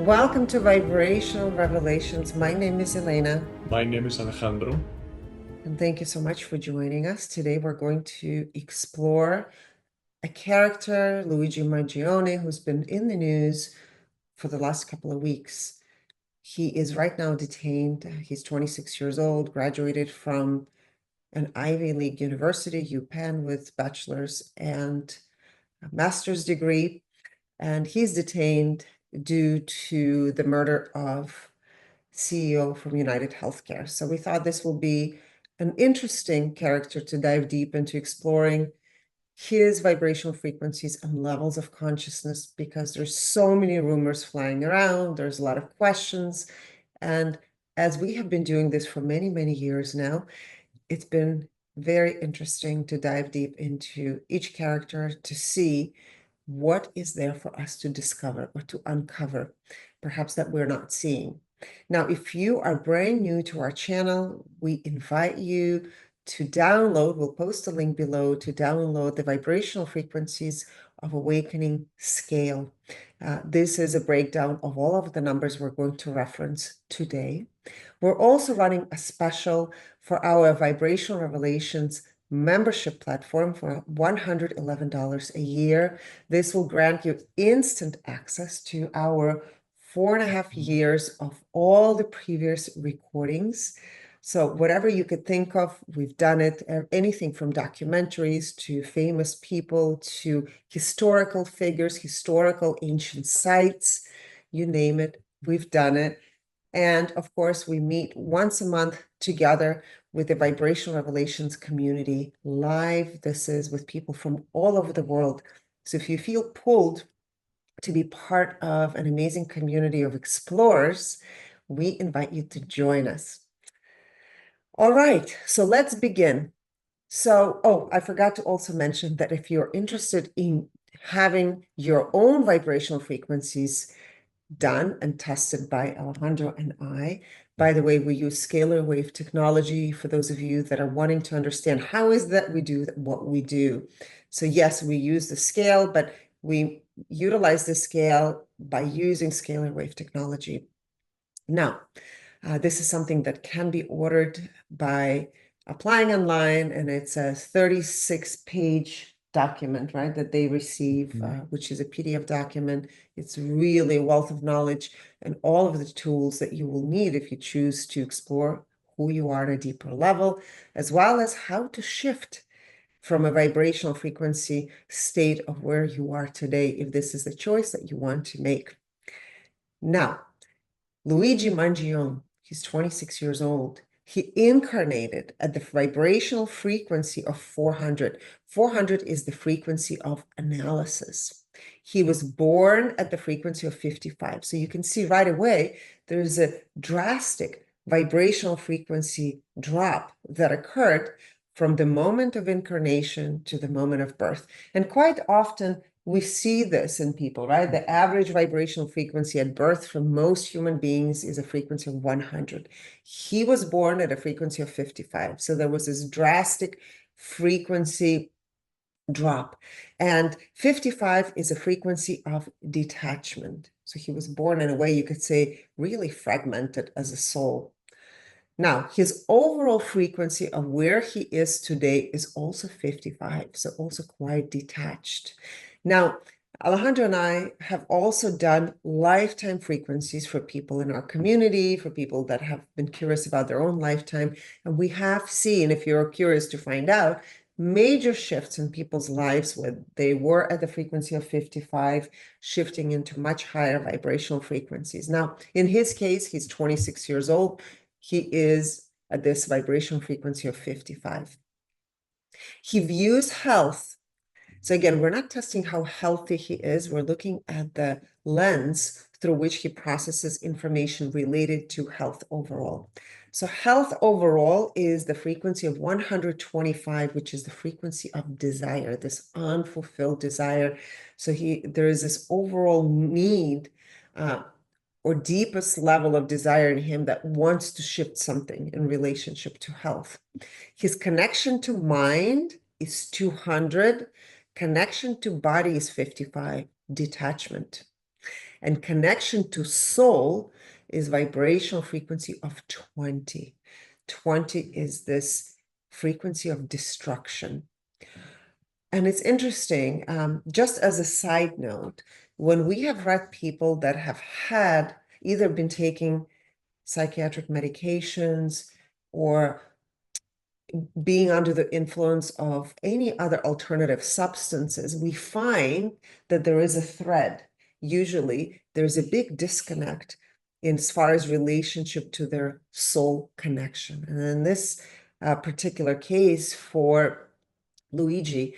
Welcome to Vibrational Revelations. My name is Elena. My name is Alejandro. And thank you so much for joining us. Today we're going to explore a character, Luigi Mangione, who's been in the news for the last couple of weeks. He is right now detained. He's 26 years old, graduated from an Ivy League university, UPenn, with bachelor's and a master's degree. And he's detained due to the murder of CEO from United Healthcare. So we thought this will be an interesting character to dive deep into exploring his vibrational frequencies and levels of consciousness, because there's so many rumors flying around. There's a lot of questions. And as we have been doing this for many, many years now, it's been very interesting to dive deep into each character to see what is there for us to discover or to uncover, perhaps that we're not seeing. Now, if you are brand new to our channel, we invite you to download, we'll post a link below, to download the Vibrational Frequencies of Awakening Scale. This is a breakdown of all of the numbers we're going to reference today. We're also running a special for our Vibrational Revelations membership platform for $111 a year. This will grant you instant access to our 4.5 years of all the previous recordings. So whatever you could think of, we've done it. Anything from documentaries to famous people to historical figures, historical ancient sites, you name it, we've done it. And of course, we meet once a month together with the Vibrational Revelations community live. This is with people from all over the world. So if you feel pulled to be part of an amazing community of explorers, we invite you to join us. All right, so let's begin. So, I forgot to also mention that if you're interested in having your own vibrational frequencies done and tested by Alejandro and I. By the way, we use Scalar Wave Technology for those of you that are wanting to understand how is that we do what we do. So yes, we use the scale, but we utilize the scale by using Scalar Wave Technology. Now, this is something that can be ordered by applying online, and it's a 36-page document, right, that they receive, which is a PDF document. It's really a wealth of knowledge and all of the tools that you will need if you choose to explore who you are at a deeper level, as well as how to shift from a vibrational frequency state of where you are today, if this is the choice that you want to make. Now, Luigi Mangione, he's 26 years old. He incarnated at the vibrational frequency of 400. 400 is the frequency of analysis. He was born at the frequency of 55. So you can see right away, there's a drastic vibrational frequency drop that occurred from the moment of incarnation to the moment of birth. And quite often, we see this in people, right? The average vibrational frequency at birth for most human beings is a frequency of 100. He was born at a frequency of 55. So there was this drastic frequency drop. And 55 is a frequency of detachment. So he was born in a way you could say really fragmented as a soul. Now, his overall frequency of where he is today is also 55, so also quite detached. Now, Alejandro and I have also done lifetime frequencies for people in our community, for people that have been curious about their own lifetime. And we have seen, if you're curious to find out, major shifts in people's lives when they were at the frequency of 55, shifting into much higher vibrational frequencies. Now, in his case, he's 26 years old. He is at this vibrational frequency of 55. He views health. So again, we're not testing how healthy he is. We're looking at the lens through which he processes information related to health overall. So health overall is the frequency of 125, which is the frequency of desire, this unfulfilled desire. So there is this overall need, or deepest level of desire in him that wants to shift something in relationship to health. His connection to mind is 200. Connection to body is 55, detachment. And connection to soul is vibrational frequency of 20. 20 is this frequency of destruction. And it's interesting, just as a side note, when we have read people that have had either been taking psychiatric medications or being under the influence of any other alternative substances, we find that there is a thread. Usually there's a big disconnect in as far as relationship to their soul connection. And in this particular case for Luigi,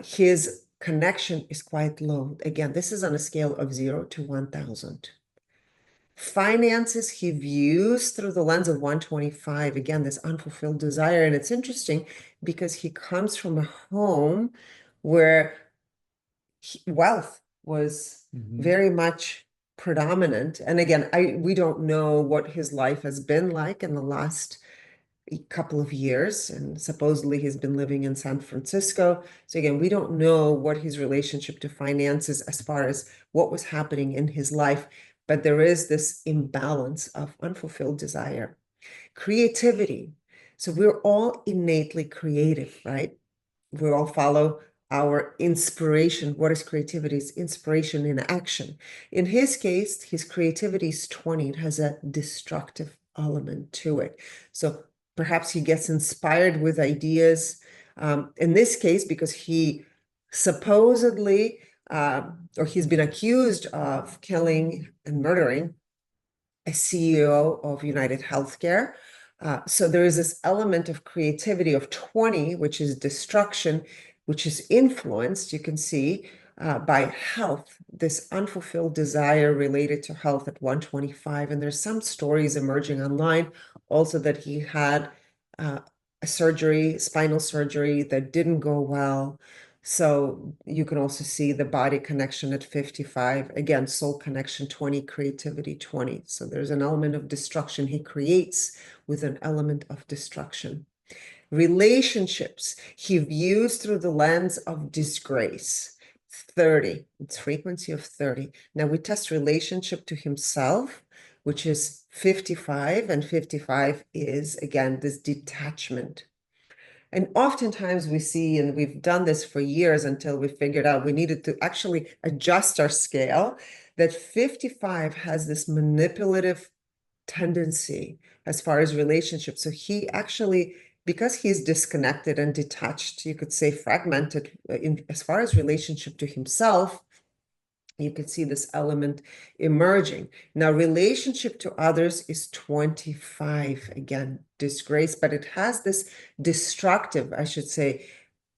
his connection is quite low. Again, this is on a scale of 0 to 1,000. Finances he views through the lens of 125. Again, this unfulfilled desire. And it's interesting because he comes from a home where wealth was very much predominant. And again, we don't know what his life has been like in the last couple of years, and supposedly he's been living in San Francisco. So again, we don't know what his relationship to finances as far as what was happening in his life, but there is this imbalance of unfulfilled desire. Creativity. So we're all innately creative, right? We all follow our inspiration. What is creativity? It's inspiration in action. In his case, his creativity is 20. It has a destructive element to it. So perhaps he gets inspired with ideas. In this case, because he supposedly, or he's been accused of killing and murdering a CEO of United Healthcare. So there is this element of creativity of 20, which is destruction, which is influenced, you can see, by health, this unfulfilled desire related to health at 125. And there's some stories emerging online also that he had a surgery, spinal surgery that didn't go well. So you can also see the body connection at 55. Again, soul connection 20, creativity 20. So there's an element of destruction he creates with an element of destruction. Relationships he views through the lens of disgrace. 30, it's frequency of 30. Now we test relationship to himself, which is 55, and 55 is, again, this detachment. And oftentimes we see, and we've done this for years until we figured out we needed to actually adjust our scale, that 55 has this manipulative tendency as far as relationships. So he actually, because he's disconnected and detached, you could say fragmented as far as relationship to himself, you can see this element emerging. Now, relationship to others is 25, again, disgrace, but it has this destructive, I should say,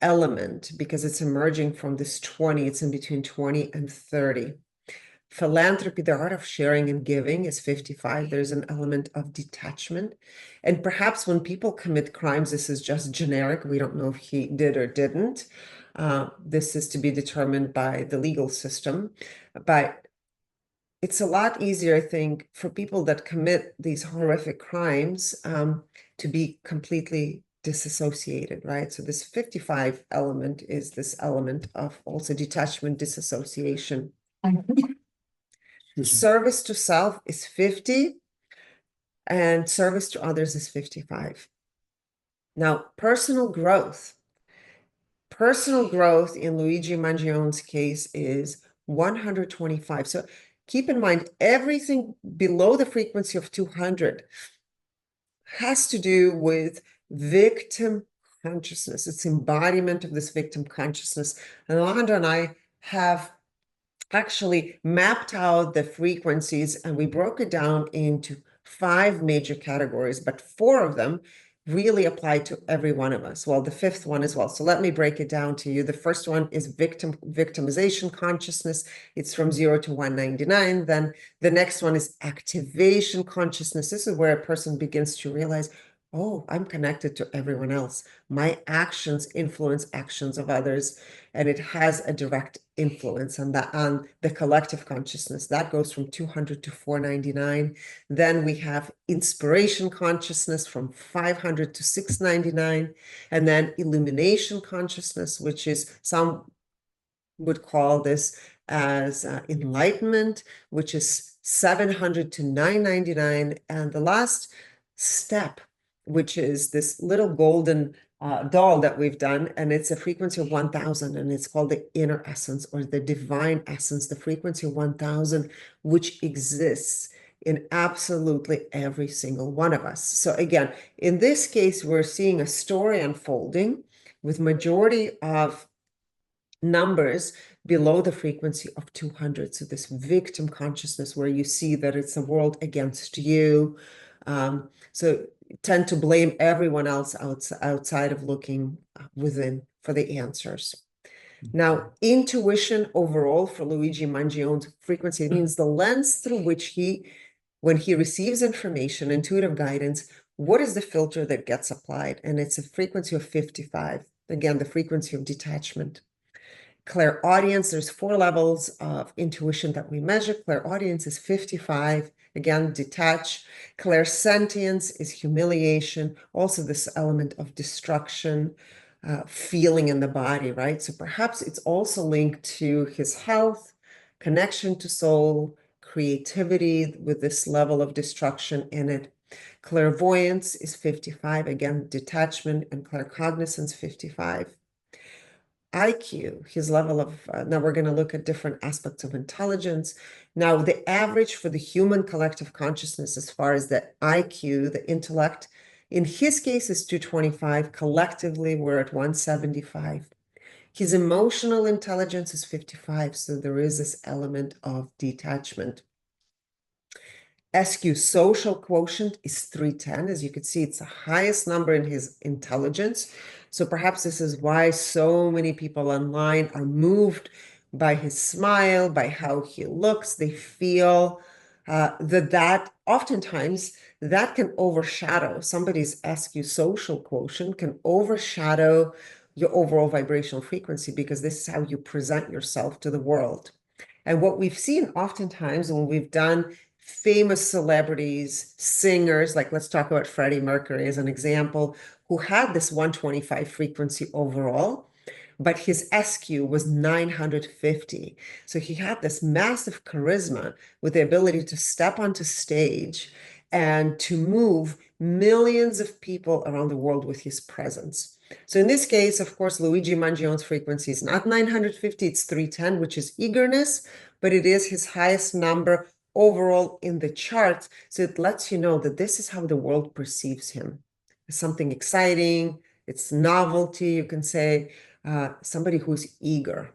element because it's emerging from this 20, it's in between 20 and 30. Philanthropy, the art of sharing and giving, is 55. There's an element of detachment. And perhaps when people commit crimes, this is just generic. We don't know if he did or didn't. This is to be determined by the legal system. But it's a lot easier, I think, for people that commit these horrific crimes to be completely disassociated, right? So this 55 element is this element of also detachment, disassociation. Service to self is 50, and service to others is 55. Now, personal growth. Personal growth in Luigi Mangione's case is 125. So keep in mind, everything below the frequency of 200 has to do with victim consciousness. It's embodiment of this victim consciousness. And Alejandro and I have actually mapped out the frequencies, and we broke it down into 5 major categories, but 4 of them really apply to every one of us. Well, the 5th one as well. So let me break it down to you. The first one is victimization consciousness. It's from 0 to 199. Then the next one is activation consciousness. This is where a person begins to realize, oh, I'm connected to everyone else. My actions influence actions of others, and it has a direct influence on the collective consciousness. That goes from 200 to 499. Then we have inspiration consciousness from 500 to 699, and then illumination consciousness, which is, some would call this as enlightenment, which is 700 to 999, and the last step, which is this little golden doll that we've done, and it's a frequency of 1000, and it's called the inner essence or the divine essence, the frequency of 1000, which exists in absolutely every single one of us. So again, in this case, we're seeing a story unfolding with majority of numbers below the frequency of 200. So this victim consciousness where you see that it's a world against you. So tend to blame everyone else outside of looking within for the answers. Now, intuition overall for Luigi Mangione's frequency means the lens through which when he receives information, intuitive guidance, what is the filter that gets applied? And it's a frequency of 55. Again, the frequency of detachment. Clairaudience, there's 4 levels of intuition that we measure. Clairaudience is 55. Again, detach. Clairsentience is humiliation. Also this element of destruction, feeling in the body, right? So perhaps it's also linked to his health, connection to soul, creativity with this level of destruction in it. Clairvoyance is 55. Again, detachment, and claircognizance 55. IQ, his level of, now we're going to look at different aspects of intelligence. Now, the average for the human collective consciousness, as far as the IQ, the intellect, in his case is 225. Collectively, we're at 175. His emotional intelligence is 55. So there is this element of detachment. SQ social quotient is 310. As you can see, it's the highest number in his intelligence. So perhaps this is why so many people online are moved by his smile, by how he looks. They feel that oftentimes that can overshadow somebody's SQ social quotient, can overshadow your overall vibrational frequency, because this is how you present yourself to the world. And what we've seen oftentimes when we've done famous celebrities, singers, like let's talk about Freddie Mercury as an example, who had this 125 frequency overall, but his SQ was 950. So he had this massive charisma with the ability to step onto stage and to move millions of people around the world with his presence. So in this case, of course, Luigi Mangione's frequency is not 950, it's 310, which is eagerness, but it is his highest number overall in the chart. So it lets you know that this is how the world perceives him. It's something exciting, it's novelty, you can say, somebody who's eager.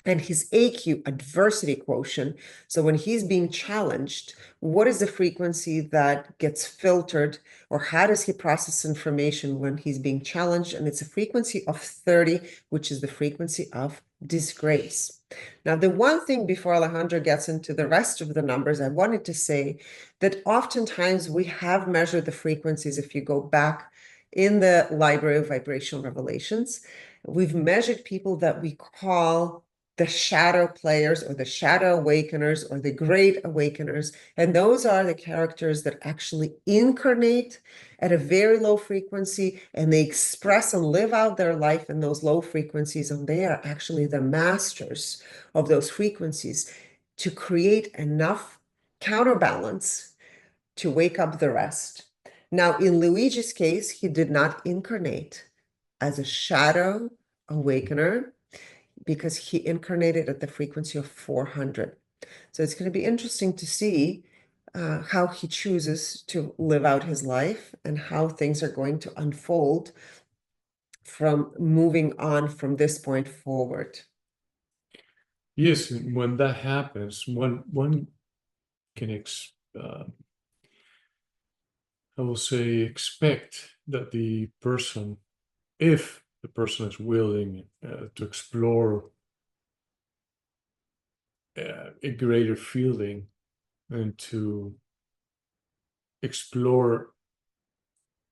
And his AQ, adversity quotient, so when he's being challenged, what is the frequency that gets filtered, or how does he process information when he's being challenged? And it's a frequency of 30, which is the frequency of disgrace. Now, the one thing before Alejandro gets into the rest of the numbers, I wanted to say that oftentimes we have measured the frequencies. If you go back in the Library of Vibrational Revelations, we've measured people that we call the shadow players, or the shadow awakeners, or the great awakeners. And those are the characters that actually incarnate at a very low frequency, and they express and live out their life in those low frequencies. And they are actually the masters of those frequencies to create enough counterbalance to wake up the rest. Now, in Luigi's case, he did not incarnate as a shadow awakener, because he incarnated at the frequency of 400. So it's going to be interesting to see how he chooses to live out his life and how things are going to unfold from moving on from this point forward. Yes, when that happens, one can I will say expect that the person, if the person is willing to explore a greater feeling and to explore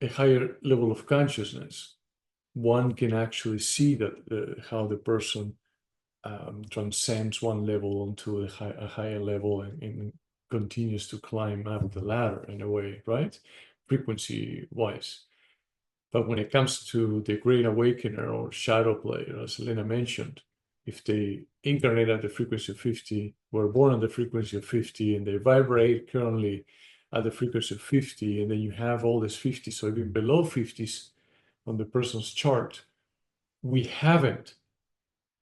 a higher level of consciousness, one can actually see that how the person transcends one level onto a higher level and continues to climb up the ladder in a way, right? Frequency wise. But when it comes to the Great Awakener or Shadow Player, as Elena mentioned, if they incarnate at the frequency of 50, were born at the frequency of 50, and they vibrate currently at the frequency of 50, and then you have all this 50, so even below 50s on the person's chart, we haven't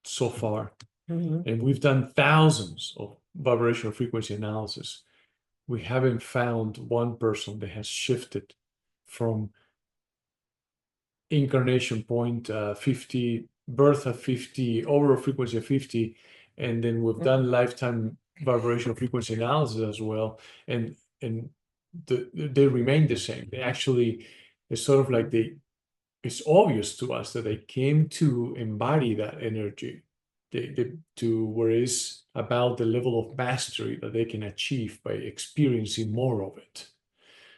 so far, and we've done thousands of vibrational frequency analysis. We haven't found one person that has shifted from incarnation point 50, birth at 50, over a frequency of 50, and then we've done lifetime vibrational frequency analysis as well, and they remain the same. They actually, it's sort of like it's obvious to us that they came to embody that energy, to where it's about the level of mastery that they can achieve by experiencing more of it.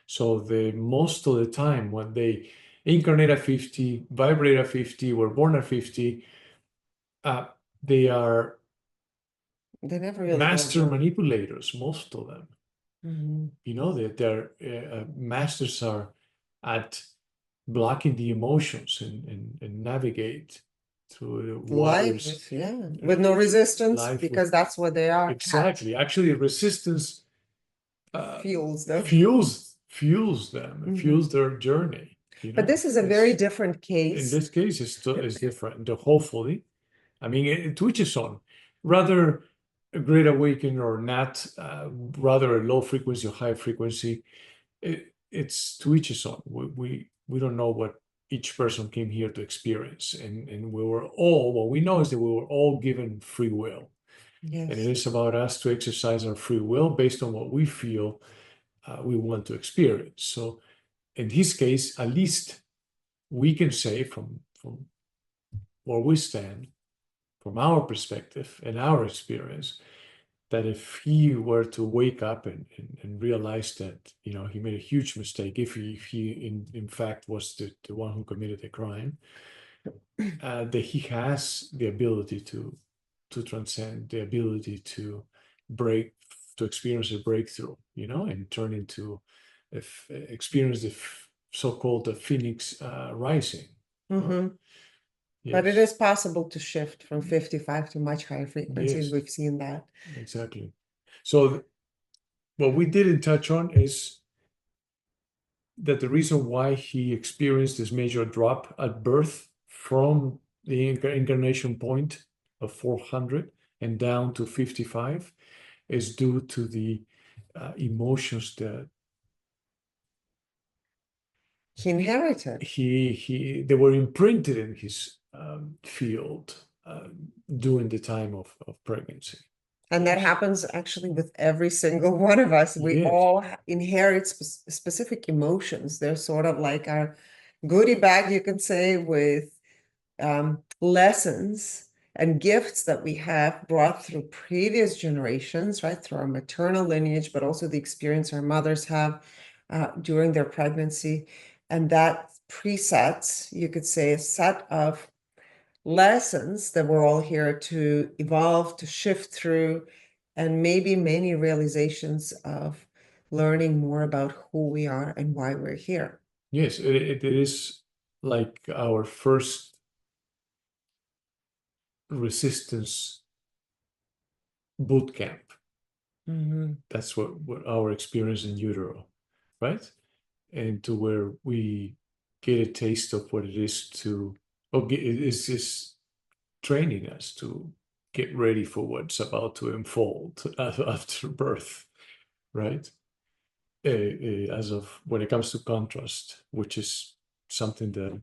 So most of the time when they incarnate at 50, vibrate at 50, were born at 50, they are never really master manipulators, most of them. You know, that their masters are at blocking the emotions and navigate through the waters. Life with no resistance, because that's what they are. Exactly. Actually, resistance fuels them, fuels their journey. You know? But this is a very different case. In this case, it's different. Hopefully, I mean, to each his own. Rather a great awakening or not, rather a low frequency or high frequency. It's to each his own. We don't know what each person came here to experience, and we were all. What we know is that we were all given free will. Yes. And it is about us to exercise our free will based on what we feel we want to experience. So in his case, at least we can say from where we stand, from our perspective and our experience, that if he were to wake up and realize that, you know, he made a huge mistake, if he in fact was the one who committed the crime, that he has the ability to transcend, the ability to experience a breakthrough, you know, and turn into, experience the so-called the phoenix rising. Yes. But it is possible to shift from 55 to much higher frequencies. Yes. We've seen that. Exactly. So what we didn't touch on is that the reason why he experienced this major drop at birth from the incarnation point of 400 and down to 55 is due to the emotions that he inherited. They were imprinted in his field during the time of pregnancy. And that happens actually with every single one of us. We all inherit specific emotions. They're sort of like our goodie bag, you can say, with lessons and gifts that we have brought through previous generations, right? Through our maternal lineage, but also the experience our mothers have during their pregnancy. And that presets, you could say, a set of lessons that we're all here to evolve, to shift through, and maybe many realizations of learning more about who we are and why we're here. Yes, it is like our first resistance boot camp. That's what our experience in utero, right? And to where we get a taste of what it is to, it's just training us to get ready for what's about to unfold after birth, right? As of when it comes to contrast, which is something that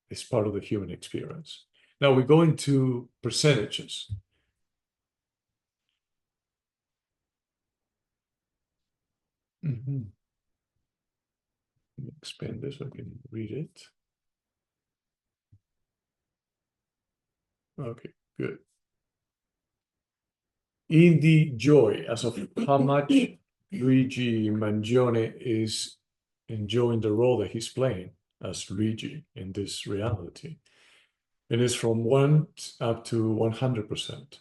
is part of the human experience. Now we go into percentages. Expand this so I can read it. Okay, good. In the joy, as of how much Luigi Mangione is enjoying the role that he's playing as Luigi in this reality. It is from 1 up to 100%.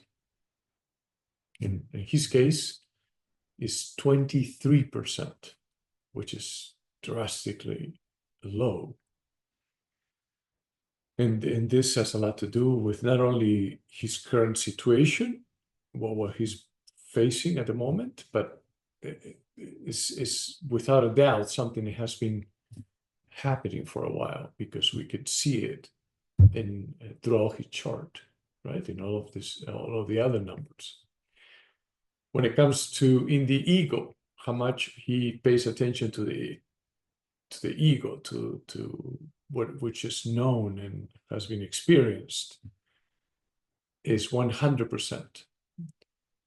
In his case, is 23%, which is drastically low. And this has a lot to do with not only his current situation, what he's facing at the moment, but is without a doubt something that has been happening for a while, because we could see it in throughout his chart, right? In all of the other numbers. When it comes to in the ego, how much he pays attention to the ego, to what which is known and has been experienced, is 100%.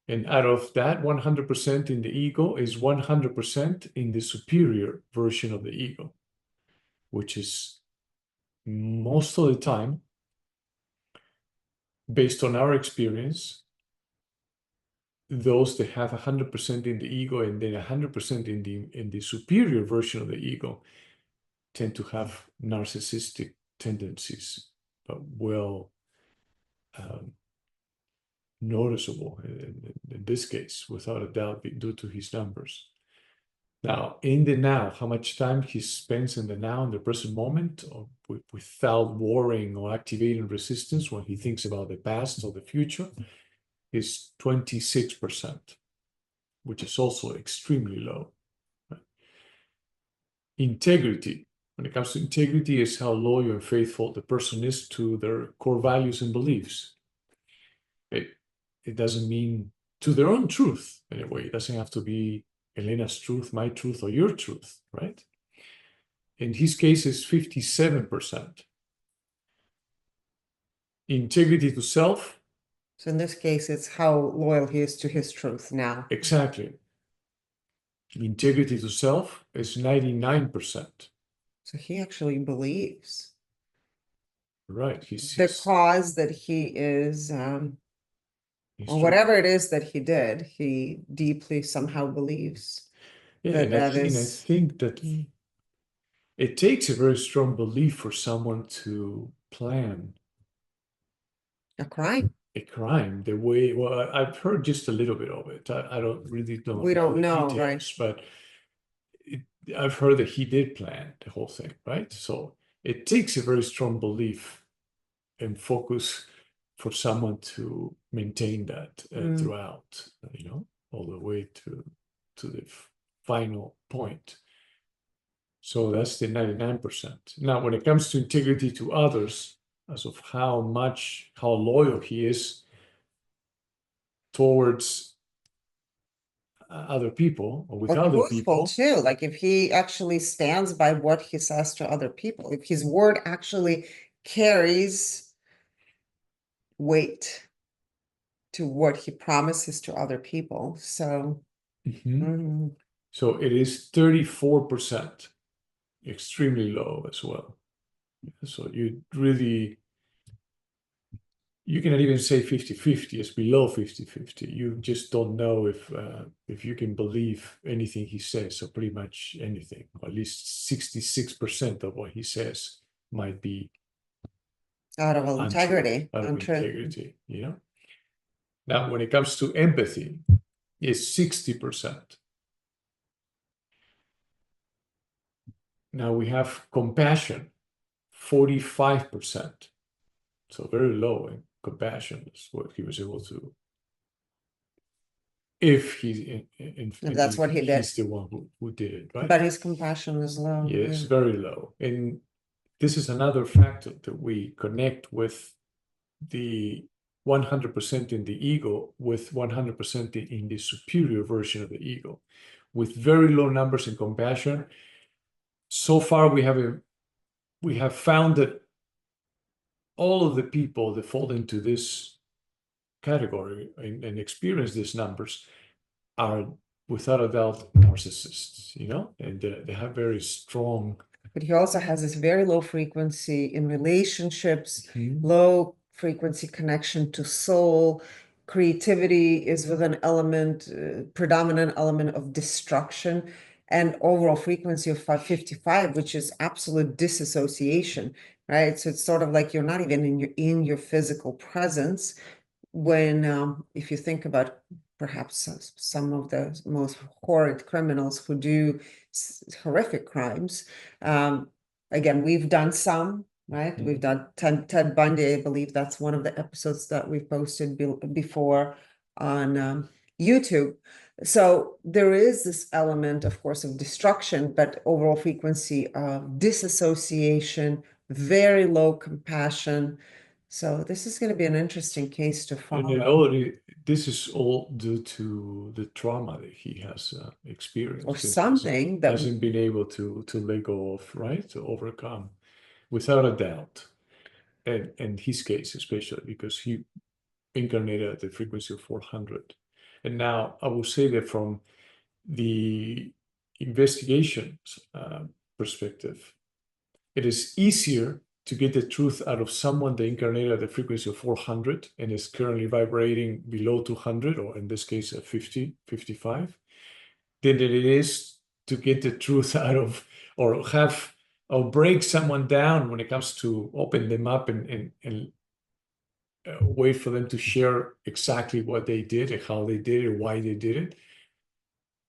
And out of that 100% in the ego is 100% in the superior version of the ego, which is most of the time, based on our experience, those that have 100% in the ego and then 100% in the superior version of the ego tend to have narcissistic tendencies, but well noticeable in this case, without a doubt, due to his numbers. Now, in the now, how much time he spends in the now, in the present moment, or without worrying or activating resistance when he thinks about the past or the future, is 26%, which is also extremely low. Right? Integrity. When it comes to integrity, is how loyal and faithful the person is to their core values and beliefs. It doesn't mean to their own truth, anyway. It doesn't have to be Elena's truth, my truth, or your truth, right? In his case, it's 57%. Integrity to self. So in this case, it's how loyal he is to his truth now. Exactly. Integrity to self is 99%. So he actually believes Right. the cause that he is, or whatever it is that he did, he deeply somehow believes that that and I is think that it takes a very strong belief for someone to plan a crime. a crime the way, well, I've heard just a little bit of it. I don't really know We don't the know, details, right? but I've heard that he did plan the whole thing, right? So it takes a very strong belief and focus for someone to maintain that throughout, all the way to the final point. So that's the 99%. Now, when it comes to integrity to others, as of how loyal he is towards other people or with Or other truthful people. too, like if he actually stands by what he says to other people, if his word actually carries weight to what he promises to other people. So So it is 34%, extremely low as well. So you cannot even say 50-50, it's below 50-50. You just don't know if you can believe anything he says, or pretty much anything. At least 66% of what he says might be out of integrity, out of integrity, Now, when it comes to empathy, it's 60%. Now we have compassion, 45%. So very low in compassion is what he was able to. If he's that's what he did. He's the one who did it, right? But his compassion is low. Yes, very low. And this is another factor that we connect with the 100% in the ego with 100% in the superior version of the ego, with very low numbers in compassion. So far, we have found that all of the people that fall into this category and experience these numbers are without a doubt narcissists, and they have very strong. But he also has this very low frequency in relationships, low frequency connection to soul. Creativity is with an element, predominant element of destruction, and overall frequency of 555, which is absolute disassociation, right? So it's sort of like you're not even in your physical presence when, if you think about perhaps some of the most horrid criminals who do horrific crimes. Again, we've done some right? We've done Ted Bundy. I believe that's one of the episodes that we've posted before on YouTube. So there is this element, of course, of destruction, but overall frequency of disassociation, very low compassion. So this is going to be an interesting case to And it follow. this is all due to the trauma that he has Or experienced and something that hasn't been able to let go of, right? To overcome, without a doubt. And in his case, especially because he incarnated at the frequency of 400. And now I will say that from the investigations perspective, it is easier to get the truth out of someone that incarnated at the frequency of 400 and is currently vibrating below 200, or in this case, at 50, 55, than it is to get the truth out of, or have, or break someone down when it comes to open them up and wait for them to share exactly what they did and how they did it, why they did it.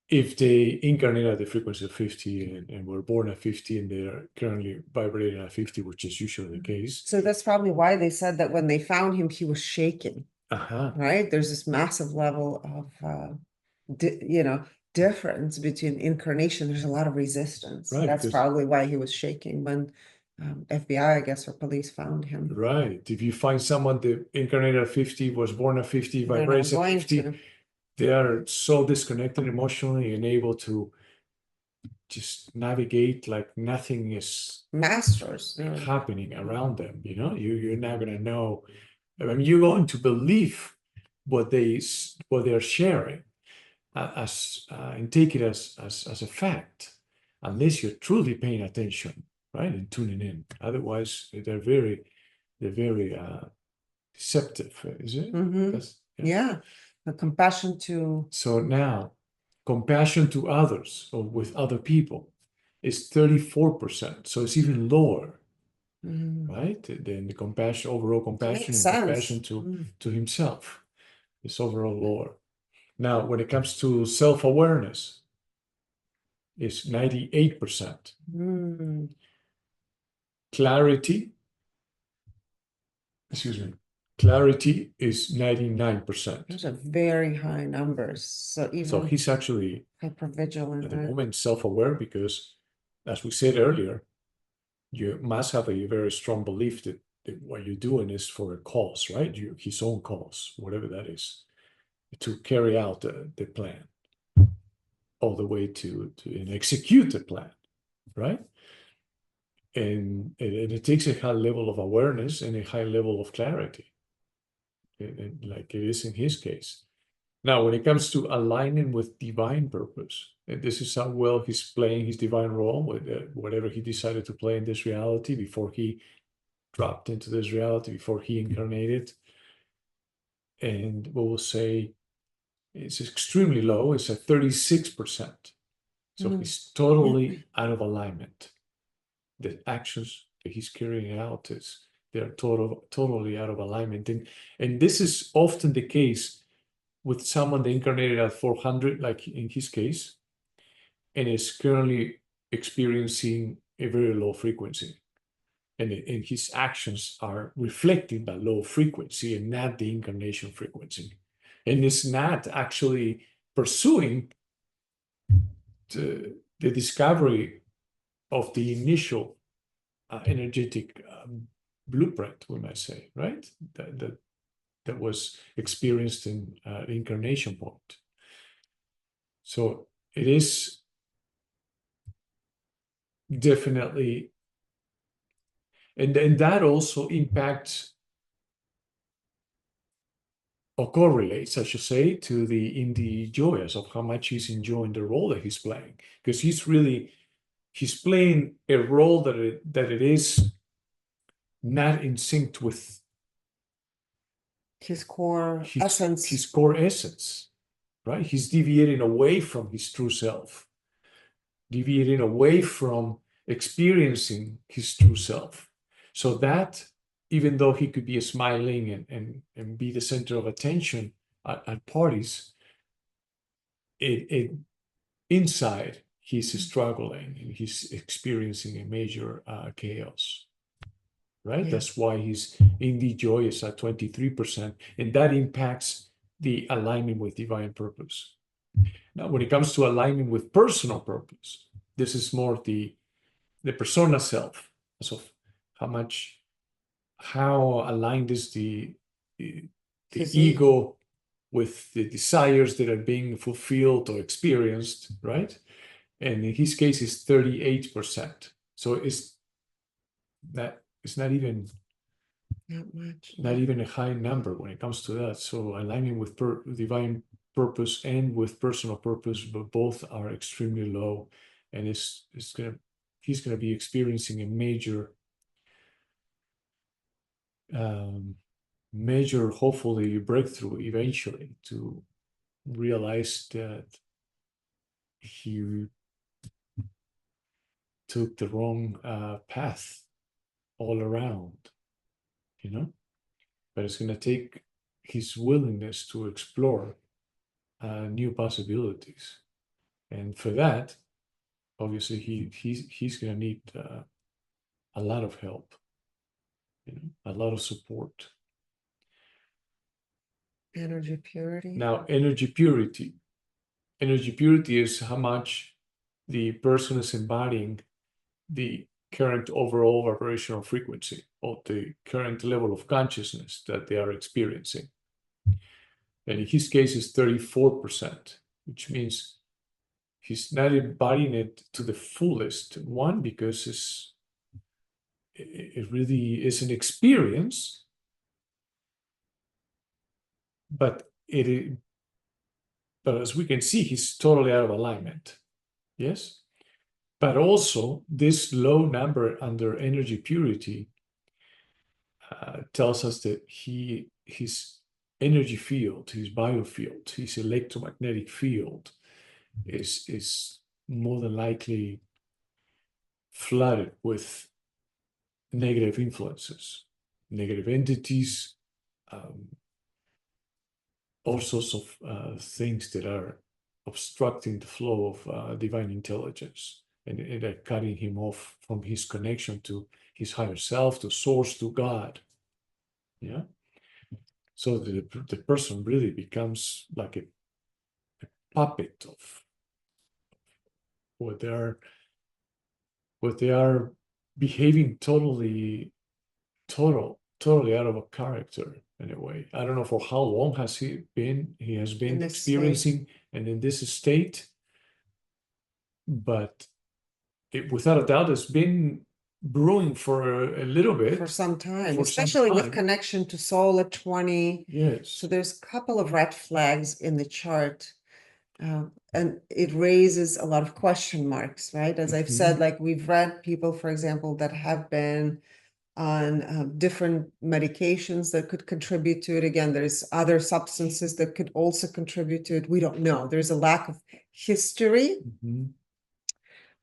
If they incarnate at the frequency of 50 and were born at 50 and they are currently vibrating at 50, which is usually the case. So that's probably why they said that when they found him, he was shaking, right? There's this massive level of, difference between incarnation. There's a lot of resistance. Right, That's probably why he was shaking when FBI, I guess, or police found him. Right. If you find someone that incarnated at 50, was born at 50, They're not vibrates at going 50, to. they are so disconnected emotionally and able to just navigate like nothing is Masters. happening around them. You're not going to know. I mean, you're going to believe what they're sharing as and take it as a fact, unless you're truly paying attention, right, and tuning in. Otherwise, they're very deceptive, is it? Mm-hmm. Yeah. The compassion to. So now, compassion to others or with other people is 34%. So it's even lower, right? Than the compassion, overall compassion, Makes and sense. compassion to himself is overall lower. Now, when it comes to self-awareness, it's 98%. Clarity, excuse me, clarity is 99%. Those are very high numbers. So he's actually hypervigilant at the moment self-aware because, as we said earlier, you must have a very strong belief that what you're doing is for a cause, right? His own cause, whatever that is, to carry out the plan all the way to and execute the plan, right? And it takes a high level of awareness and a high level of clarity, like it is in his case. Now, when it comes to aligning with divine purpose, and this is how well he's playing his divine role with whatever he decided to play in this reality before he dropped into this reality, before he incarnated. And we will say it's extremely low. It's at 36%. So he's totally out of alignment. The actions that he's carrying out they're totally out of alignment. And this is often the case with someone that incarnated at 400, like in his case, and is currently experiencing a very low frequency. And his actions are reflecting that low frequency and not the incarnation frequency. And is not actually pursuing the discovery of the initial energetic blueprint, we might say, right? That was experienced in the incarnation point. So it is definitely, and that also impacts or correlates, I should say, to in the joyous of how much he's enjoying the role that he's playing, because he's playing a role that it is not in sync with his core essence. His core essence, right? He's deviating away from his true self, deviating away from experiencing his true self. So that, even though he could be smiling and be the center of attention at parties, it inside he's struggling and he's experiencing a major chaos. right? Yeah. That's why his indie joy is at 23%, and that impacts the alignment with divine purpose. Now, when it comes to alignment with personal purpose, this is more the persona self, so how aligned is the Physique. ego with the desires that are being fulfilled or experienced, right? And in his case, it's 38%. So it's not even Not much. not even a high number when it comes to that. So alignment with divine purpose and with personal purpose, but both are extremely low, and he's gonna be experiencing a um, major, hopefully, breakthrough eventually to realize that he took the wrong path all around, you know. But it's going to take his willingness to explore new possibilities, and for that, obviously, he's going to need a lot of help, you know, a lot of support. Energy purity. Now, energy purity. Energy purity is how much the person is embodying the current overall vibrational frequency or the current level of consciousness that they are experiencing. And in his case, it's 34%, which means he's not embodying it to the fullest. One, because it really is an experience, but but as we can see, he's totally out of alignment. Yes? But also, this low number under energy purity tells us that his energy field, his biofield, his electromagnetic field is more than likely flooded with negative influences, negative entities, all sorts of things that are obstructing the flow of divine intelligence and are cutting him off from his connection to his higher self, to source, to God. Yeah. So the person really becomes like a puppet of what they are behaving totally out of a character in a way. I don't know for how long he has been In this experiencing and in this state, but without a doubt it's been brewing for a little bit. For some time, For some especially with time. connection to soul at 20. Yes. So there's a couple of red flags in the chart. And it raises a lot of question marks, right? As I've said, like we've read people, for example, that have been on different medications that could contribute to it. Again, there's other substances that could also contribute to it. We don't know. There's a lack of history.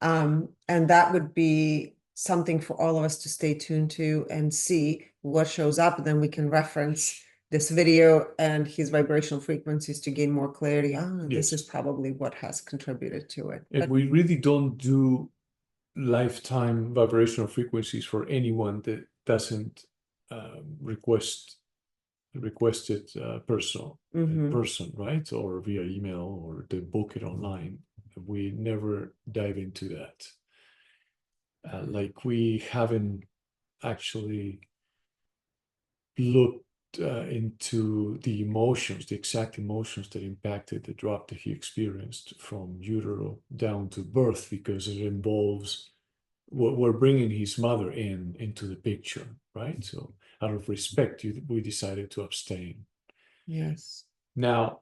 And that would be something for all of us to stay tuned to and see what shows up. And then we can reference this video and his vibrational frequencies to gain more clarity. This is probably what has contributed to it. And we really don't do lifetime vibrational frequencies for anyone that doesn't request it person, right? Or via email or they book it online. We never dive into that. Like we haven't actually looked into the exact emotions that impacted the drop that he experienced from utero down to birth, because it involves we're bringing his mother into the picture, right? So out of respect, we decided to abstain. Yes. Now,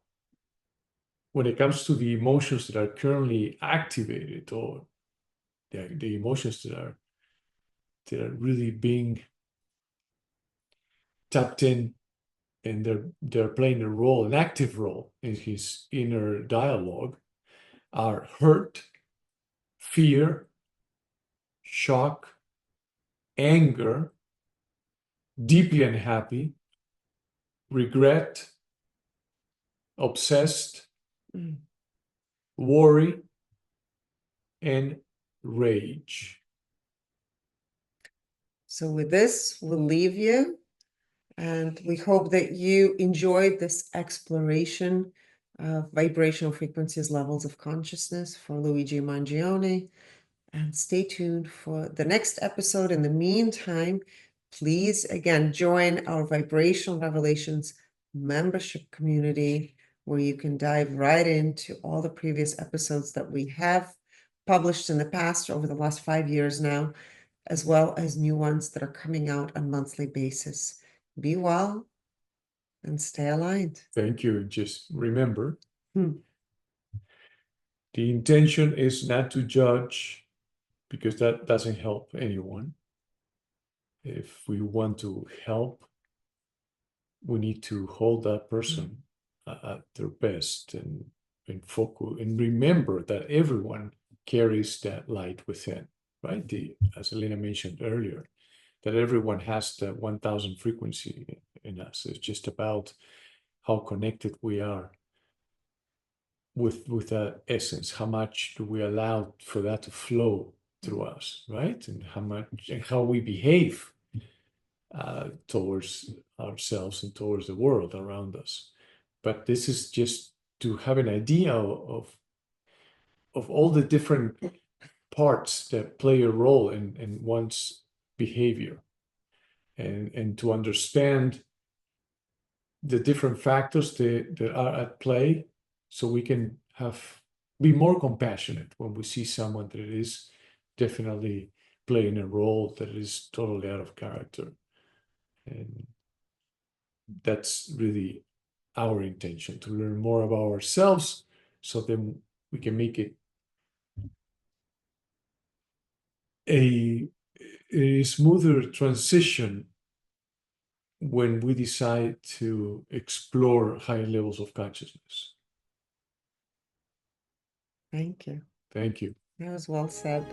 when it comes to the emotions that are currently activated, or the emotions that are really being tapped in, and they're playing an active role in his inner dialogue, are hurt, fear, shock, anger, deeply unhappy, regret, obsessed, worry, and rage. So with this, we'll leave you, and we hope that you enjoyed this exploration of vibrational frequencies, levels of consciousness for Luigi Mangione. And stay tuned for the next episode. In the meantime, please again join our Vibrational Revelations membership community, where you can dive right into all the previous episodes that we have published in the past over the last 5 years now, as well as new ones that are coming out on a monthly basis. Be well and stay aligned. Thank you. Just remember, Hmm. the intention is not to judge, because that doesn't help anyone. If we want to help, we need to hold that person at their best, and focus and remember that everyone carries that light within, right? As Elena mentioned earlier, that everyone has the 1000 frequency in us. It's just about how connected we are with that essence. How much do we allow for that to flow through us, right? And how we behave towards ourselves and towards the world around us. But this is just to have an idea of all the different parts that play a role in one's behavior, and to understand the different factors that are at play, so we can be more compassionate when we see someone that is definitely playing a role that is totally out of character. And that's really our intention, to learn more about ourselves, so then we can make it a smoother transition when we decide to explore higher levels of consciousness. Thank you. Thank you. That was well said.